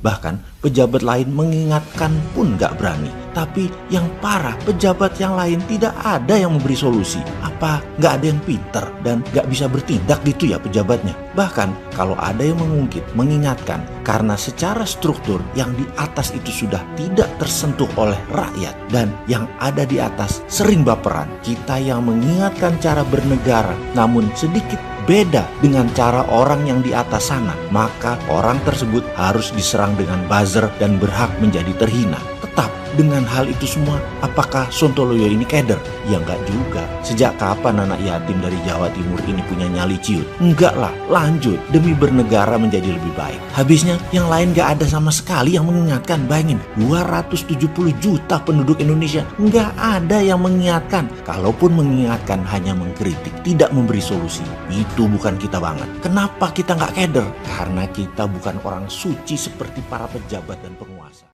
Bahkan pejabat lain mengingatkan pun gak berani. Tapi yang parah, pejabat yang lain tidak ada yang memberi solusi. Apa gak ada yang pinter dan gak bisa bertindak gitu ya pejabatnya? Bahkan kalau ada yang mengungkit, mengingatkan, karena secara struktur yang di atas itu sudah tidak tersentuh oleh rakyat, dan yang ada di atas sering baperan. Kita yang mengingatkan cara bernegara namun sedikit beda dengan cara orang yang di atas sana, maka orang tersebut harus diserang dengan buzzer dan berhak menjadi terhina. Tetap dengan hal itu semua, apakah Sontoloyo ini keder? Ya enggak juga. Sejak kapan anak yatim dari Jawa Timur ini punya nyali ciut? Enggak lah, lanjut demi bernegara menjadi lebih baik. Habisnya yang lain enggak ada sama sekali yang mengingatkan. Bayangin, 270 juta penduduk Indonesia, enggak ada yang mengingatkan. Kalaupun mengingatkan hanya mengkritik, tidak memberi solusi. Itu bukan kita banget. Kenapa kita enggak keder? Karena kita bukan orang suci seperti para pejabat dan penguasa.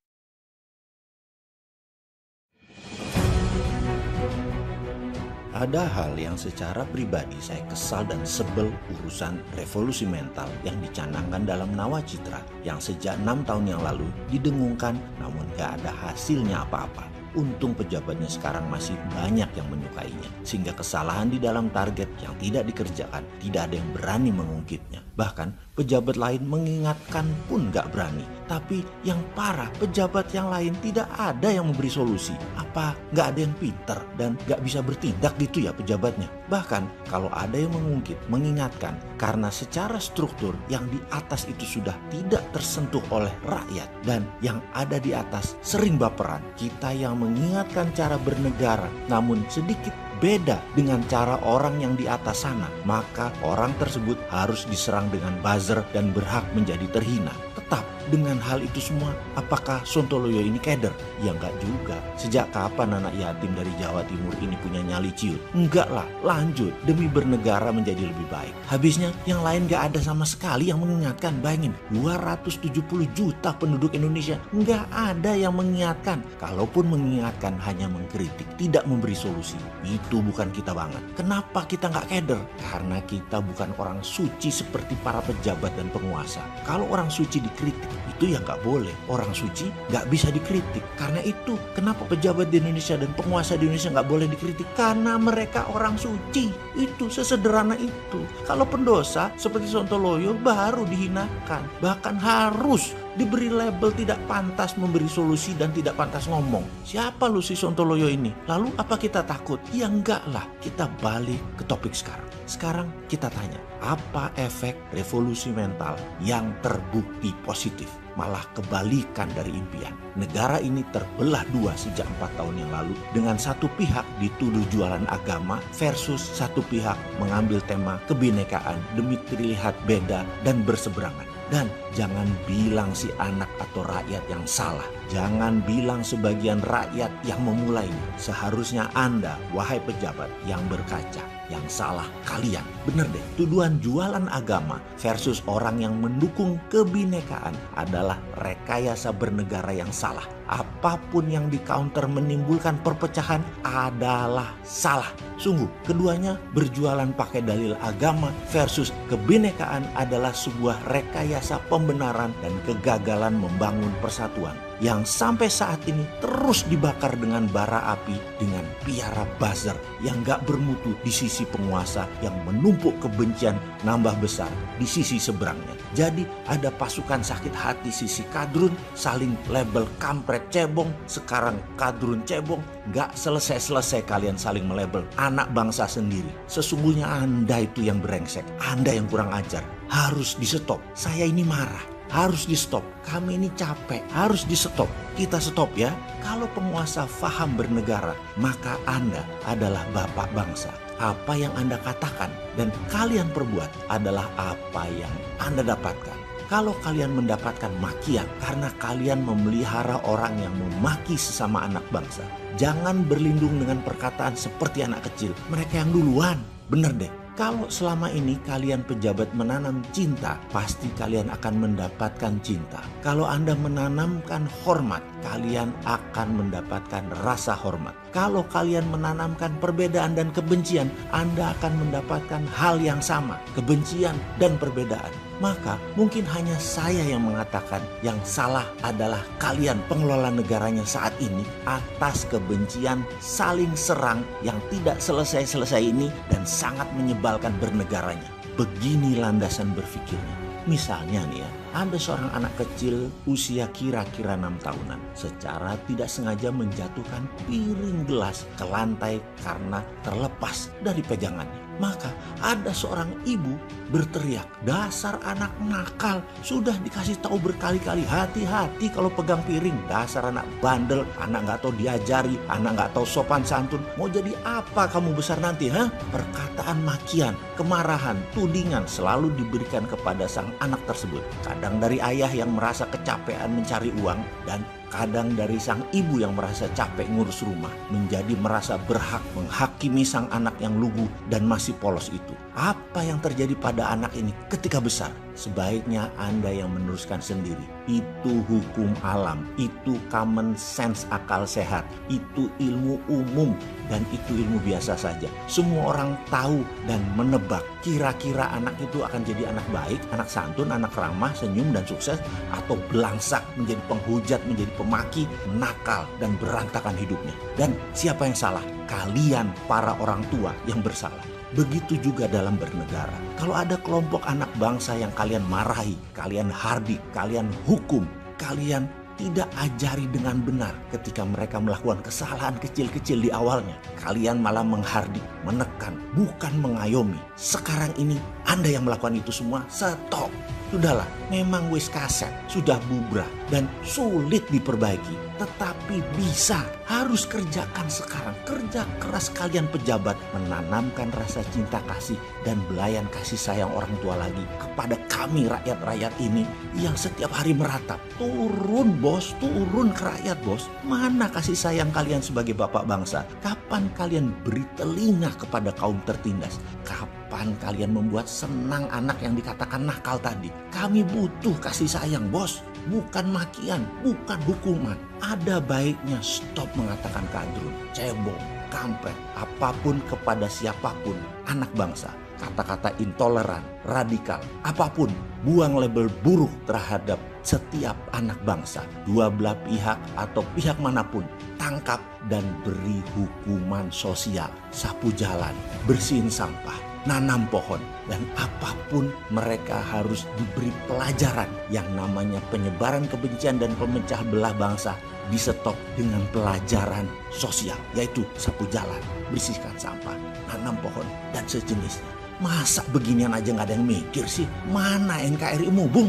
Ada hal yang secara pribadi saya kesal dan sebel urusan revolusi mental yang dicanangkan dalam Nawacitra yang sejak 6 tahun yang lalu didengungkan namun gak ada hasilnya apa-apa. Untung pejabatnya sekarang masih banyak yang menyukainya, sehingga kesalahan di dalam target yang tidak dikerjakan tidak ada yang berani mengungkitnya. Bahkan pejabat lain mengingatkan pun gak berani. Tapi yang parah, pejabat yang lain tidak ada yang memberi solusi. Apa gak ada yang pinter dan gak bisa bertindak gitu ya pejabatnya? Bahkan kalau ada yang mengungkit, mengingatkan, karena secara struktur yang di atas itu sudah tidak tersentuh oleh rakyat, dan yang ada di atas sering baperan. Kita yang mengingatkan cara bernegara namun sedikit beda dengan cara orang yang di atas sana, maka orang tersebut harus diserang dengan buzzer dan berhak menjadi terhina. Tetap dengan hal itu semua, apakah Sontoloyo ini keder? Ya enggak juga. Sejak kapan anak yatim dari Jawa Timur ini punya nyali ciut? Enggak lah, lanjut demi bernegara menjadi lebih baik. Habisnya yang lain gak ada sama sekali yang mengingatkan. Bayangin, 270 juta penduduk Indonesia, enggak ada yang mengingatkan. Kalaupun mengingatkan hanya mengkritik, tidak memberi solusi. Itu bukan kita banget. Kenapa kita gak keder? Karena kita bukan orang suci seperti para pejabat dan penguasa. Kalau orang suci dikritik, itu ya nggak boleh. Orang suci nggak bisa dikritik. Karena itu kenapa pejabat di Indonesia dan penguasa di Indonesia nggak boleh dikritik? Karena mereka orang suci. Itu sesederhana itu. Kalau pendosa seperti Sontoloyo baru dihinakan. Bahkan harus diberi label tidak pantas memberi solusi dan tidak pantas ngomong. Siapa lu si Sontoloyo ini? Lalu apa kita takut? Ya enggak lah. Kita balik ke topik sekarang. Sekarang kita tanya, apa efek revolusi mental yang terbukti positif? Malah kebalikan dari impian. Negara ini terbelah dua sejak 4 tahun yang lalu, dengan satu pihak dituduh jualan agama versus satu pihak mengambil tema kebinekaan demi terlihat beda dan berseberangan. Dan jangan bilang si anak atau rakyat yang salah. Jangan bilang sebagian rakyat yang memulainya. Seharusnya Anda, wahai pejabat yang berkaca, yang salah kalian. Bener deh, tuduhan jualan agama versus orang yang mendukung kebinekaan adalah rekayasa bernegara yang salah. Apapun yang di counter menimbulkan perpecahan adalah salah. Sungguh, keduanya berjualan pakai dalil agama versus kebinekaan adalah sebuah rekayasa pembenaran dan kegagalan membangun persatuan yang sampai saat ini terus dibakar dengan bara api dengan piara buzzer yang gak bermutu di sisi penguasa yang menumpuk kebencian nambah besar di sisi seberangnya. Jadi ada pasukan sakit hati sisi kadrun saling label kampret cebong, sekarang kadrun cebong. Gak selesai-selesai kalian saling melabel anak bangsa sendiri. Sesungguhnya Anda itu yang brengsek, Anda yang kurang ajar. Harus di stop. Saya ini marah. Harus di stop. Kami ini capek. Harus di stop. Kita stop ya. Kalau penguasa faham bernegara, maka Anda adalah bapak bangsa. Apa yang Anda katakan dan kalian perbuat adalah apa yang Anda dapatkan. Kalau kalian mendapatkan makian karena kalian memelihara orang yang memaki sesama anak bangsa, jangan berlindung dengan perkataan seperti anak kecil. Mereka yang duluan. Bener deh. Kalau selama ini kalian pejabat menanam cinta, pasti kalian akan mendapatkan cinta. Kalau Anda menanamkan hormat, kalian akan mendapatkan rasa hormat. Kalau kalian menanamkan perbedaan dan kebencian, Anda akan mendapatkan hal yang sama, kebencian dan perbedaan. Maka mungkin hanya saya yang mengatakan yang salah adalah kalian pengelola negaranya saat ini atas kebencian saling serang yang tidak selesai-selesai ini dan sangat menyebalkan bernegaranya. Begini landasan berpikirnya. Misalnya nih ya, ada seorang anak kecil usia kira-kira 6 tahunan secara tidak sengaja menjatuhkan piring gelas ke lantai karena terlepas dari pegangannya. Maka ada seorang ibu berteriak, "Dasar anak nakal, sudah dikasih tahu berkali-kali, hati-hati kalau pegang piring. Dasar anak bandel, anak gak tahu diajari, anak gak tahu sopan santun. Mau jadi apa kamu besar nanti, ha?" Perkataan makian, kemarahan, tudingan selalu diberikan kepada sang anak tersebut. Kadang dari ayah yang merasa kecapean mencari uang, dan kadang dari sang ibu yang merasa capek ngurus rumah, menjadi merasa berhak menghakimi sang anak yang lugu dan masih polos itu. Apa yang terjadi pada anak ini ketika besar? Sebaiknya Anda yang meneruskan sendiri. Itu hukum alam, itu common sense, akal sehat, itu ilmu umum, dan itu ilmu biasa saja. Semua orang tahu dan menebak kira-kira anak itu akan jadi anak baik, anak santun, anak ramah, senyum dan sukses, atau belangsak menjadi penghujat, menjadi pemaki, nakal dan berantakan hidupnya. Dan siapa yang salah? Kalian para orang tua yang bersalah. Begitu juga dalam bernegara. Kalau ada kelompok anak bangsa yang kalian marahi, kalian hardik, kalian hukum, kalian tidak ajari dengan benar ketika mereka melakukan kesalahan kecil-kecil di awalnya. Kalian malah menghardik, menekan, bukan mengayomi. Sekarang ini Anda yang melakukan itu semua, stop. Sudahlah, memang wis kaset, sudah bubrah dan sulit diperbaiki. Tetapi bisa, harus kerjakan sekarang. Kerja keras kalian pejabat, menanamkan rasa cinta kasih dan belayan kasih sayang orang tua lagi kepada kami rakyat-rakyat ini yang setiap hari meratap. Turun bos, turun ke rakyat bos. Mana kasih sayang kalian sebagai bapak bangsa? Kapan kalian beri telinga kepada kaum tertindas? Kapan kalian membuat senang anak yang dikatakan nakal tadi? Kami butuh kasih sayang bos, bukan makian, bukan hukuman. Ada baiknya stop mengatakan kadrun, cebong, kampret, apapun kepada siapapun anak bangsa. Kata-kata intoleran, radikal, apapun, buang label buruk terhadap setiap anak bangsa. Dua belah pihak atau pihak manapun, tangkap dan beri hukuman sosial. Sapu jalan, bersihin sampah, nanam pohon, dan apapun mereka harus diberi pelajaran. Yang namanya penyebaran kebencian dan pemecah belah bangsa di stop dengan pelajaran sosial, yaitu sapu jalan, bersihkan sampah, nanam pohon, dan sejenisnya. Masa beginian aja gak ada yang mikir sih? Mana NKRI-mu, Bung?